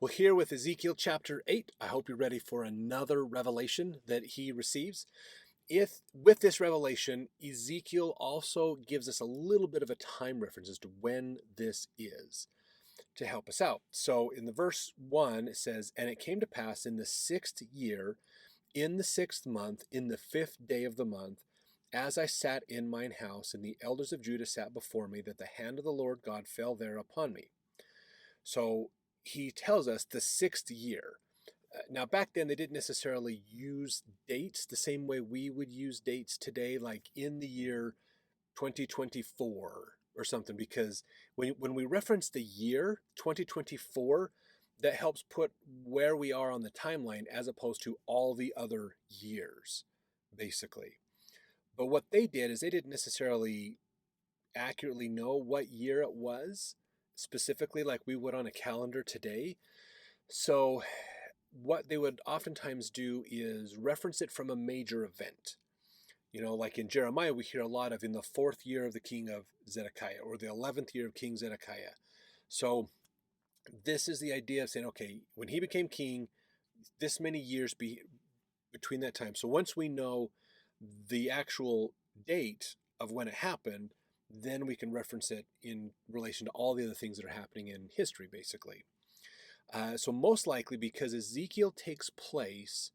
Well, here with Ezekiel chapter 8, I hope you're ready for another revelation that he receives. With this revelation, Ezekiel also gives us a little bit of a time reference as to when this is to help us out. So in the verse 1, it says, "And it came to pass in the 6th year, in the 6th month, in the 5th day of the month, as I sat in mine house, and the elders of Judah sat before me, that the hand of the Lord God fell there upon me." So he tells us the 6th year. Now, back then, they didn't necessarily use dates the same way we would use dates today, like in the year 2024 or something, because when we reference the year 2024, that helps put where we are on the timeline as opposed to all the other years, basically. But what they did is they didn't necessarily accurately know what year it was, specifically like we would on a calendar today. So what they would oftentimes do is reference it from a major event. You know, like in Jeremiah, we hear a lot of in the 4th year of the king of Zedekiah, or the 11th year of King Zedekiah. So this is the idea of saying, okay, when he became king, this many years between that time. So once we know the actual date of when it happened, then we can reference it in relation to all the other things that are happening in history, basically. So most likely because Ezekiel takes place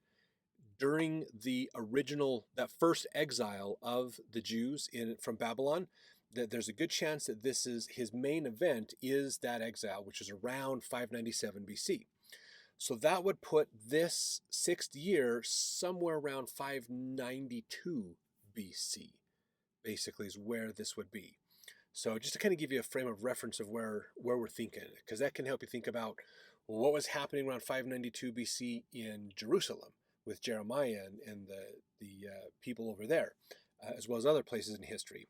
during the original, that first exile of the Jews from Babylon, that there's a good chance that this is his main event is that exile, which is around 597 BC. So that would put this 6th year somewhere around 592 BC, basically is where this would be. So just to kind of give you a frame of reference of where we're thinking, because that can help you think about what was happening around 592 BC in Jerusalem with Jeremiah and the people over there, as well as other places in history.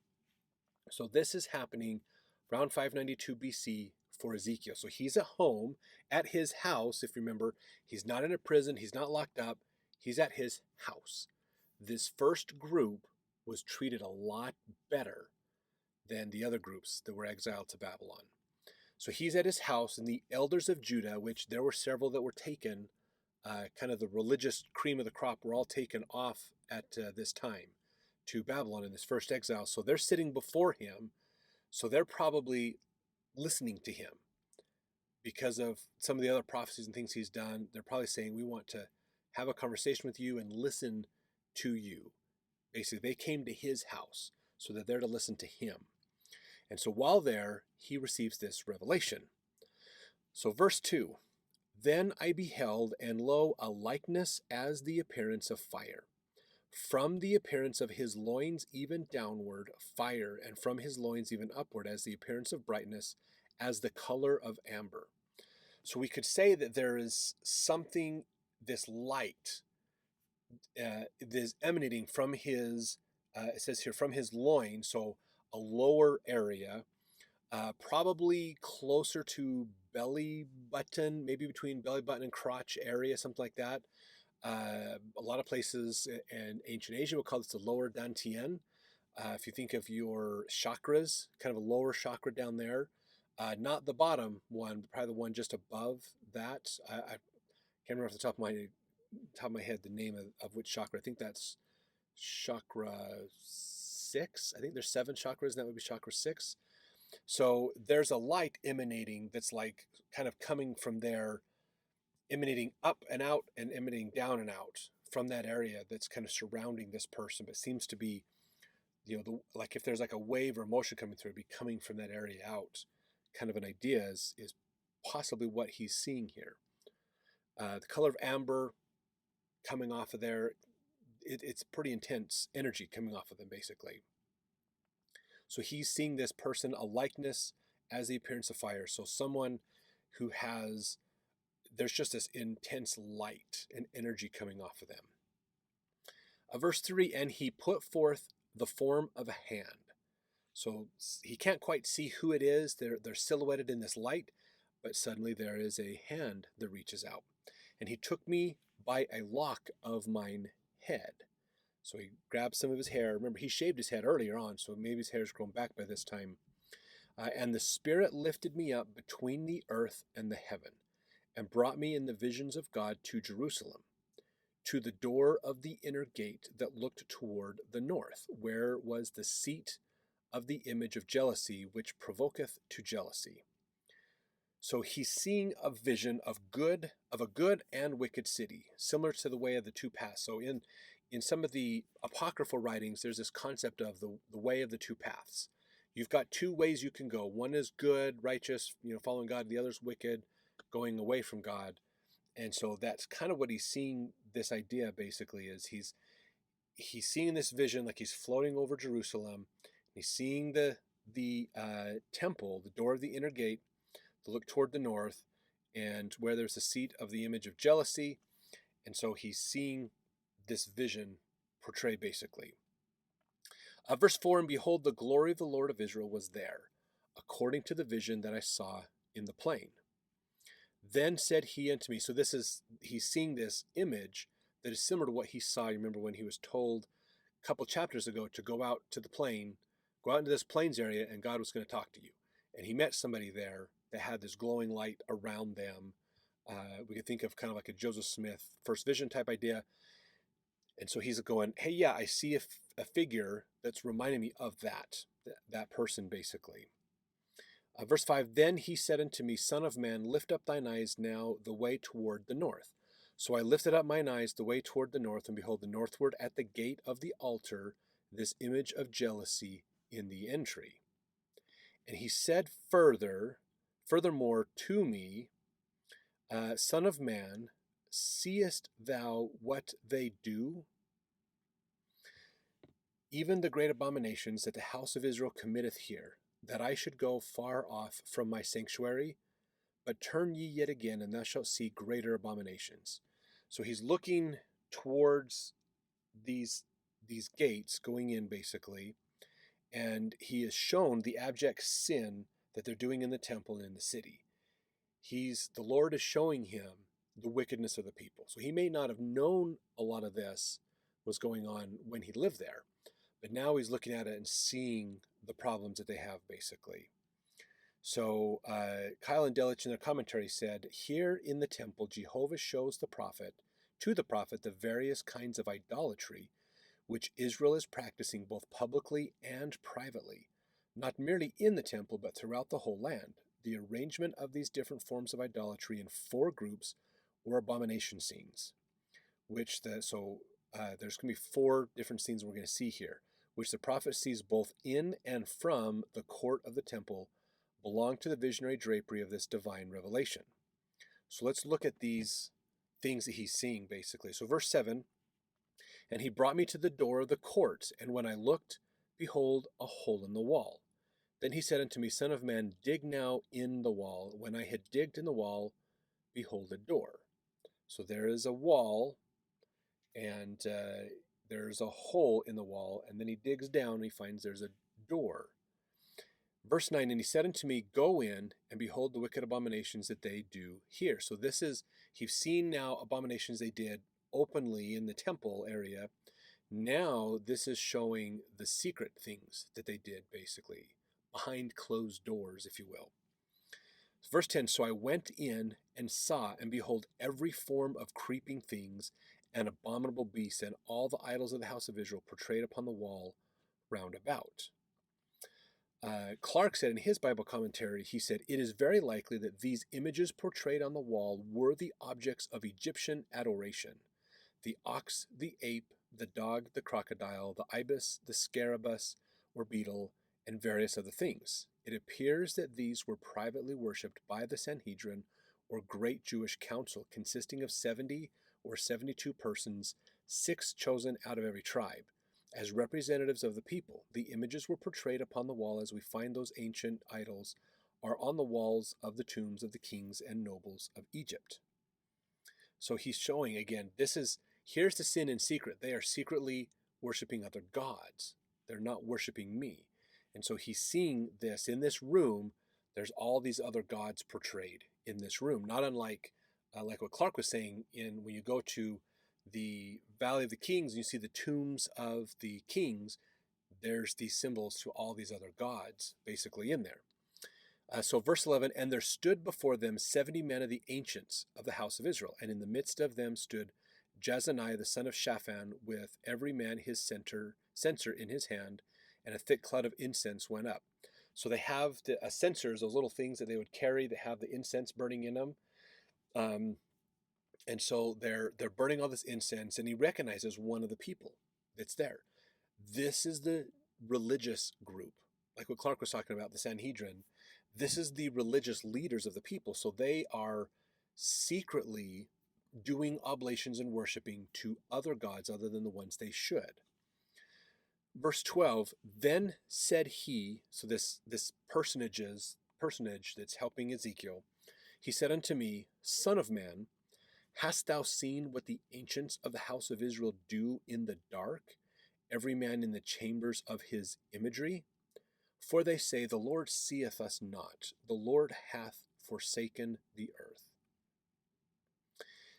So this is happening around 592 BC for Ezekiel. So he's at home at his house. If you remember, he's not in a prison. He's not locked up. He's at his house. This first group was treated a lot better than the other groups that were exiled to Babylon. So he's at his house, and the elders of Judah, which there were several that were taken, kind of the religious cream of the crop, were all taken off at this time to Babylon in this first exile. So they're sitting before him. So they're probably listening to him because of some of the other prophecies and things he's done. They're probably saying, we want to have a conversation with you and listen to you. Basically, they came to his house, so that they're to listen to him. And so while there, he receives this revelation. So verse 2, "Then I beheld, and lo, a likeness as the appearance of fire. From the appearance of his loins even downward, fire, and from his loins even upward, as the appearance of brightness, as the color of amber." So we could say that there is something, this light, is emanating from his, it says here, from his loins, so a lower area, probably closer to belly button, maybe between belly button and crotch area, something like that. A lot of places in ancient Asia will call this the lower dantian. If you think of your chakras, kind of a lower chakra down there, not the bottom one, but probably the one just above that. I can't remember off the top of my head the name of which chakra. I think that's chakra 6. I think there's 7 chakras, and that would be chakra 6. So there's a light emanating that's like kind of coming from there, emanating up and out and emanating down and out from that area that's kind of surrounding this person, but seems to be, like if there's like a wave or motion coming through, it'd be coming from that area out. Kind of an idea is possibly what he's seeing here. The color of amber coming off of there, it's pretty intense energy coming off of them, basically. So he's seeing this person, a likeness as the appearance of fire. So someone who there's just this intense light and energy coming off of them. Verse 3, "And he put forth the form of a hand." So he can't quite see who it is. They're silhouetted in this light, but suddenly there is a hand that reaches out. "And he took me by a lock of mine head." So he grabbed some of his hair. Remember, he shaved his head earlier on, so maybe his hair's grown back by this time. "And the Spirit lifted me up between the earth and the heaven. and brought me in the visions of God to Jerusalem, to the door of the inner gate that looked toward the north, where was the seat of the image of jealousy, which provoketh to jealousy. So he's seeing a vision of a good and wicked city, similar to the way of the two paths. So in some of the apocryphal writings, there's this concept of the way of the two paths. You've got two ways you can go. One is good, righteous, following God. The other's wicked, going away from God. And so that's kind of what he's seeing. This idea basically is he's seeing this vision like he's floating over Jerusalem. He's seeing the temple, the door of the inner gate, to look toward the north, and where there's a seat of the image of jealousy. And so he's seeing this vision portrayed basically. Verse 4, and behold, the glory of the Lord of Israel was there, according to the vision that I saw in the plain. Then said he unto me, so he's seeing this image that is similar to what he saw. You remember when he was told a couple chapters ago to go out to the plain, go out into this plains area, and God was going to talk to you. And he met somebody there that had this glowing light around them. We could think of kind of like a Joseph Smith first vision type idea. And so he's going, hey, yeah, I see a figure that's reminding me of that person basically. Verse 5, then he said unto me, Son of man, lift up thine eyes now the way toward the north. So I lifted up mine eyes the way toward the north, and behold, the northward at the gate of the altar, this image of jealousy in the entry. And he said furthermore to me, Son of man, seest thou what they do? Even the great abominations that the house of Israel committeth here, that I should go far off from my sanctuary, but turn ye yet again, and thou shalt see greater abominations. So he's looking towards these gates going in basically, and he is shown the abject sin that they're doing in the temple and in the city. The Lord is showing him the wickedness of the people. So he may not have known a lot of this was going on when he lived there, but now he's looking at it and seeing the problems that they have basically. So Keil and Delitzsch in their commentary said, here in the temple, Jehovah shows to the prophet the various kinds of idolatry which Israel is practicing both publicly and privately, not merely in the temple, but throughout the whole land. The arrangement of these different forms of idolatry in 4 groups or abomination scenes, there's going to be 4 different scenes we're going to see here, which the prophet sees both in and from the court of the temple, belong to the visionary drapery of this divine revelation. So let's look at these things that he's seeing basically. So verse 7, and he brought me to the door of the court, and when I looked, behold, a hole in the wall. Then he said unto me, Son of man, dig now in the wall. When I had digged in the wall, behold, a door. So there is a wall, and there's a hole in the wall, and then he digs down and he finds there's a door. Verse 9, and he said unto me, Go in, and behold the wicked abominations that they do here. So he's seen now abominations they did openly in the temple area. Now this is showing the secret things that they did, basically, behind closed doors, if you will. Verse 10, so I went in and saw, and behold, every form of creeping things and abominable beasts, and all the idols of the house of Israel portrayed upon the wall round about. Clarke said in his Bible commentary, he said, it is very likely that these images portrayed on the wall were the objects of Egyptian adoration. The ox, the ape, the dog, the crocodile, the ibis, the scarabaeus or beetle, and various other things. It appears that these were privately worshipped by the sanhedrin or great Jewish council, consisting of 70 or 72 persons, 6 chosen out of every tribe. As representatives of the people, the images were portrayed upon the wall as we find those ancient idols are on the walls of the tombs of the kings and nobles of Egypt. So he's showing again, here's the sin in secret. They are secretly worshiping other gods. They're not worshiping me. And so he's seeing this in this room. There's all these other gods portrayed in this room, not unlike like what Clarke was saying when you go to the Valley of the Kings and you see the tombs of the kings, there's these symbols to all these other gods basically in there. So verse 11, and there stood before them 70 men of the ancients of the house of Israel, and in the midst of them stood Jezaniah the son of Shaphan, with every man his censer in his hand, and a thick cloud of incense went up. So they have the censers, those little things that they would carry that have the incense burning in them. And so they're burning all this incense, and he recognizes one of the people that's there. This is the religious group, like what Clarke was talking about, the Sanhedrin. This is the religious leaders of the people. So they are secretly doing oblations and worshiping to other gods other than the ones they should. Verse 12, then said he, so this personage that's helping Ezekiel, he said unto me, Son of man, hast thou seen what the ancients of the house of Israel do in the dark, every man in the chambers of his imagery? For they say, the Lord seeth us not, the Lord hath forsaken the earth.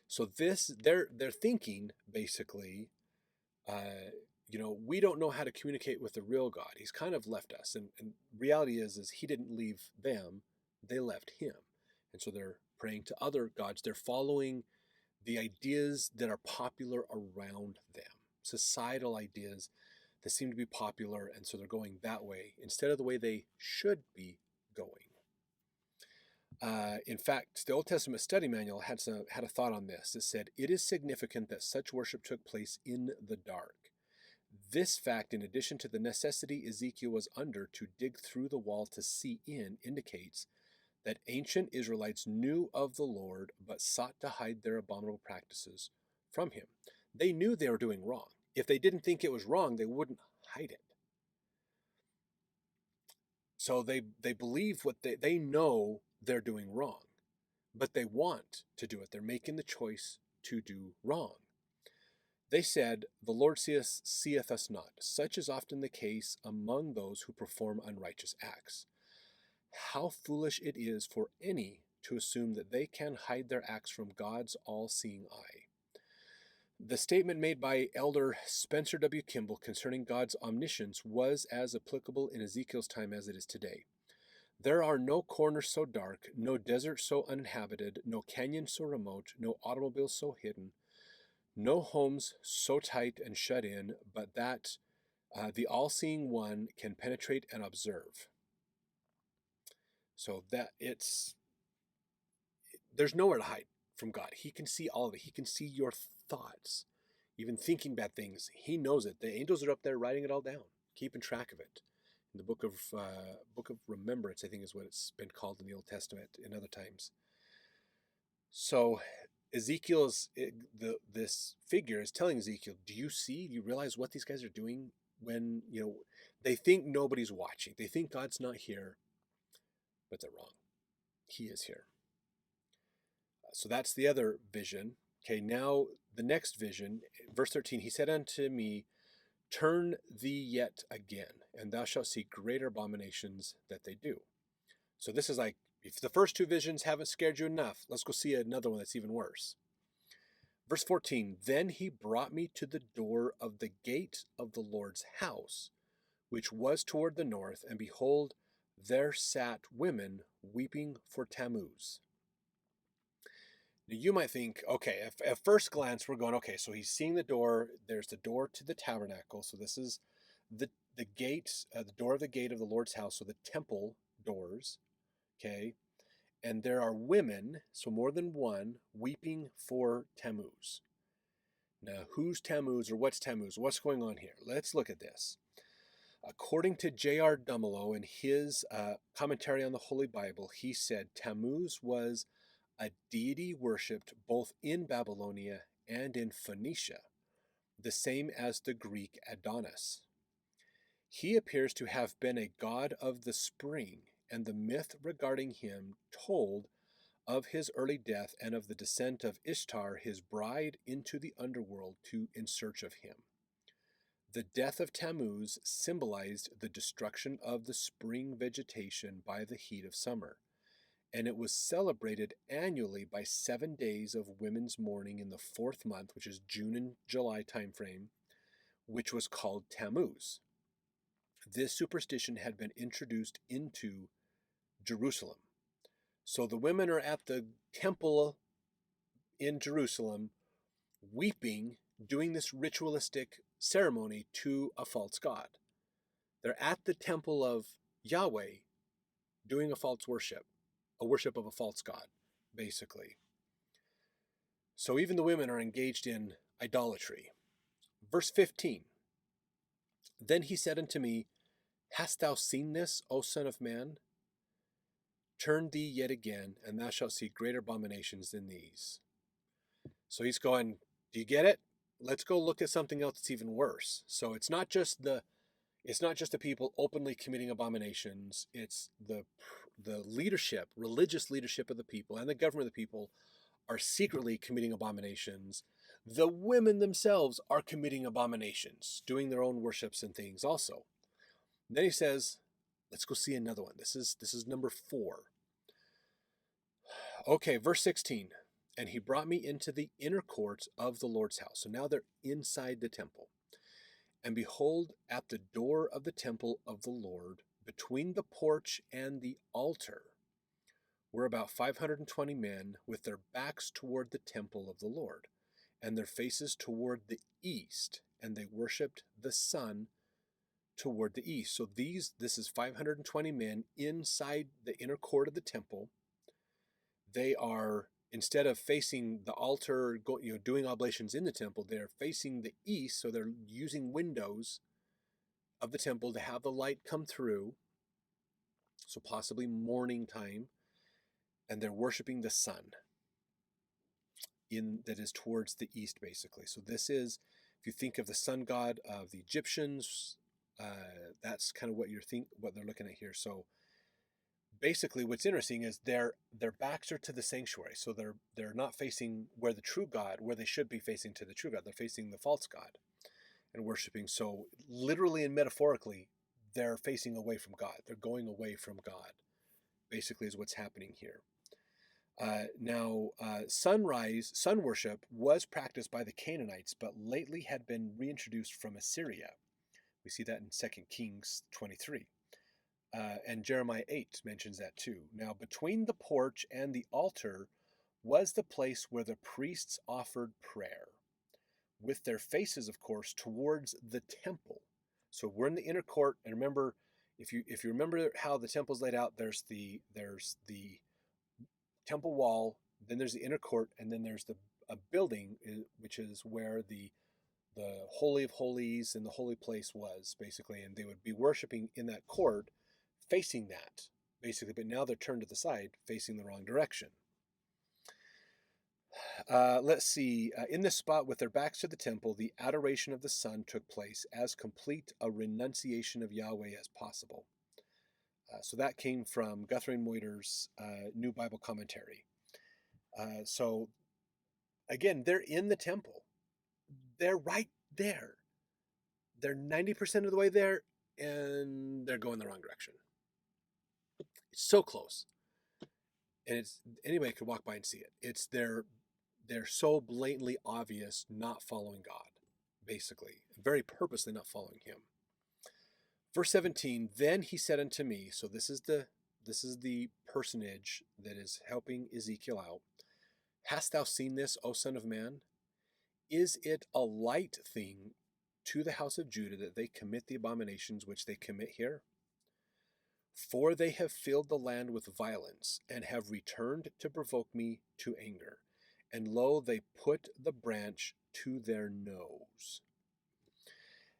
So this, they're thinking basically, we don't know how to communicate with the real God. He's kind of left us, and reality is he didn't leave them; they left him, and so they're praying to other gods. They're following the ideas that are popular around them, societal ideas that seem to be popular, and so they're going that way instead of the way they should be going. In fact, the Old Testament Study Manual had a thought on this. It said, it is significant that such worship took place in the dark. This fact, in addition to the necessity Ezekiel was under to dig through the wall to see in, indicates that ancient Israelites knew of the Lord but sought to hide their abominable practices from him. They knew they were doing wrong. If they didn't think it was wrong, they wouldn't hide it. So they believe what they know they're doing wrong, but they want to do it. They're making the choice to do wrong. They said, the Lord seeth us not. Such is often the case among those who perform unrighteous acts. How foolish it is for any to assume that they can hide their acts from God's all-seeing eye. The statement made by Elder Spencer W. Kimball concerning God's omniscience was as applicable in Ezekiel's time as it is today. There are no corners so dark, no desert so uninhabited, no canyon so remote, no automobiles so hidden, no homes so tight and shut in, but that the all-seeing one can penetrate and observe. So that there's nowhere to hide from God. He can see all of it. He can see your thoughts, even thinking bad things. He knows it. The angels are up there writing it all down, keeping track of it. In the book of Remembrance, I think is what it's been called in the Old Testament in other times. So Ezekiel's this figure is telling Ezekiel, do you realize what these guys are doing when they think nobody's watching? They think God's not here, but they're wrong. He is here. So that's the other vision. Okay, now the next vision, verse 13, he said unto me, turn thee yet again, and thou shalt see greater abominations that they do. So this is like, if the first two visions haven't scared you enough, let's go see another one that's even worse. Verse 14, then he brought me to the door of the gate of the Lord's house, which was toward the north, and behold, there sat women weeping for Tammuz. Now you might think, okay, at first glance, we're going, okay, so he's seeing the door. There's the door to the tabernacle. So this is the gate, the door of the gate of the Lord's house, so the temple doors, okay? And there are women, so more than one, weeping for Tammuz. Now, who's Tammuz, or what's Tammuz? What's going on here? Let's look at this. According to J.R. Dumelow in his commentary on the Holy Bible, he said Tammuz was a deity worshipped both in Babylonia and in Phoenicia, the same as the Greek Adonis. He appears to have been a god of the spring, and the myth regarding him told of his early death and of the descent of Ishtar, his bride, into the underworld in search of him. The death of Tammuz symbolized the destruction of the spring vegetation by the heat of summer, and it was celebrated annually by 7 days of women's mourning in the 4th month, which is June and July timeframe, which was called Tammuz. This superstition had been introduced into Jerusalem. So the women are at the temple in Jerusalem, weeping, doing this ritualistic ceremony to a false god. They're at the temple of Yahweh doing a false worship, a worship of a false god, basically. So even the women are engaged in idolatry. Verse 15, then he said unto me, hast thou seen this, O son of man? Turn thee yet again, and thou shalt see greater abominations than these. So he's going, do you get it? Let's go look at something else that's even worse. So it's not just the people openly committing abominations. It's the leadership, religious leadership of the people and the government of the people are secretly committing abominations. The women themselves are committing abominations, doing their own worships and things also. And then he says, let's go see another one. This is number 4. Okay, verse 16. And he brought me into the inner courts of the Lord's house. So now they're inside the temple. And behold, at the door of the temple of the Lord, between the porch and the altar, were about 520 men with their backs toward the temple of the Lord, and their faces toward the east, and they worshipped the sun toward the east. So this is 520 men inside the inner court of the temple. They are, instead of facing the altar, doing oblations in the temple, they're facing the east, so they're using windows of the temple to have the light come through, so possibly morning time, and they're worshiping the sun that is towards the east, basically. So this is, if you think of the sun god of the Egyptians, that's kind of what they're looking at here. So basically, what's interesting is their backs are to the sanctuary, so they're not facing where they should be facing to the true God. They're facing the false god and worshiping. So literally and metaphorically, they're facing away from God. They're going away from God, basically, is what's happening here. Now, sun worship was practiced by the Canaanites, but lately had been reintroduced from Assyria. We see that in 2 Kings 23. And Jeremiah 8 mentions that too. Now, between the porch and the altar was the place where the priests offered prayer, with their faces, of course, towards the temple. So we're in the inner court, and remember, if you remember how the temple's laid out, there's the temple wall, then there's the inner court, and then there's a building, which is where the Holy of Holies and the holy place was, basically, and they would be worshiping in that court, facing that, basically, but now they're turned to the side, facing the wrong direction. Let's see. In this spot, with their backs to the temple, the adoration of the sun took place, as complete a renunciation of Yahweh as possible. So that came from Guthrie Moyder's New Bible Commentary. So again, they're in the temple. They're right there. They're 90% of the way there, and they're going the wrong direction. It's so close. And anybody could walk by and see it. They're so blatantly obvious not following God, basically. Very purposely not following him. Verse 17, then he said unto me, so this is the personage that is helping Ezekiel out. Hast thou seen this, O son of man? Is it a light thing to the house of Judah that they commit the abominations which they commit here? For they have filled the land with violence, and have returned to provoke me to anger. And lo, they put the branch to their nose.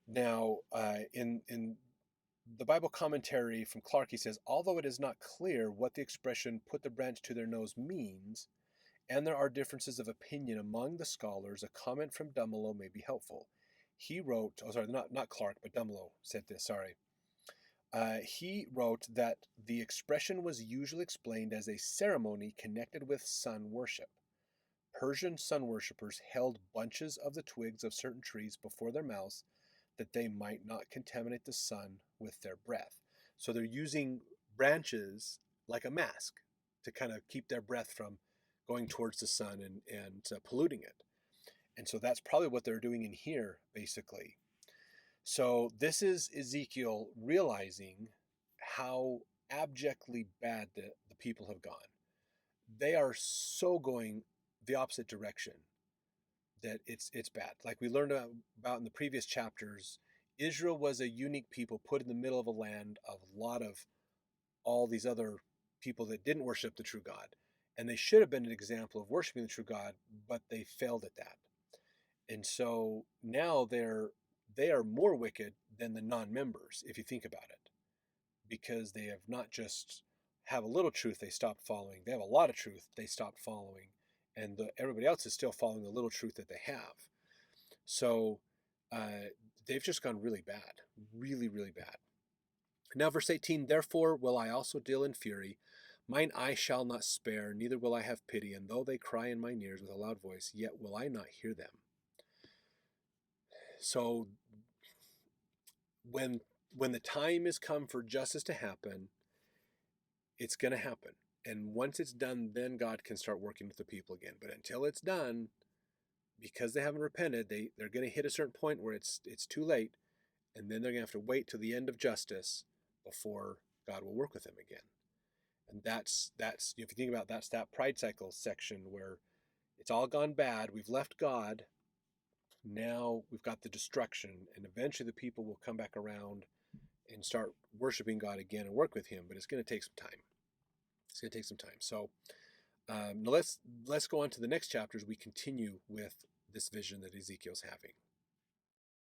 Now, in the Bible commentary from Clarke, he says, although it is not clear what the expression put the branch to their nose means, and there are differences of opinion among the scholars, a comment from Dumelow may be helpful. He wrote, not Clarke, but Dumelow said this, sorry. He wrote that the expression was usually explained as a ceremony connected with sun worship. Persian sun worshippers held bunches of the twigs of certain trees before their mouths that they might not contaminate the sun with their breath. So they're using branches like a mask to kind of keep their breath from going towards the sun and polluting it. And so that's probably what they're doing in here, basically. So this is Ezekiel realizing how abjectly bad that the people have gone. They are so going the opposite direction that it's bad. Like we learned about in the previous chapters, Israel was a unique people put in the middle of a land of a lot of all these other people that didn't worship the true God. And they should have been an example of worshiping the true God, but they failed at that. And so now they are more wicked than the non-members, if you think about it, because they have not just have a little truth they stopped following. They have a lot of truth they stopped following, and everybody else is still following the little truth that they have. So they've just gone really bad, really, really bad. Now, verse 18, therefore will I also deal in fury. Mine eye shall not spare, neither will I have pity. And though they cry in mine ears with a loud voice, yet will I not hear them. So when the time is come for justice to happen, it's going to happen. And once it's done, then God can start working with the people again. But until it's done, because they haven't repented, they're going to hit a certain point where it's too late. And then they're going to have to wait till the end of justice before God will work with them again. And that's if you think about that's that pride cycle section where it's all gone bad. We've left God. Now we've got the destruction, and eventually the people will come back around and start worshiping God again and work with Him. But it's going to take some time. It's going to take some time. So now let's go on to the next chapter as we continue with this vision that Ezekiel's having.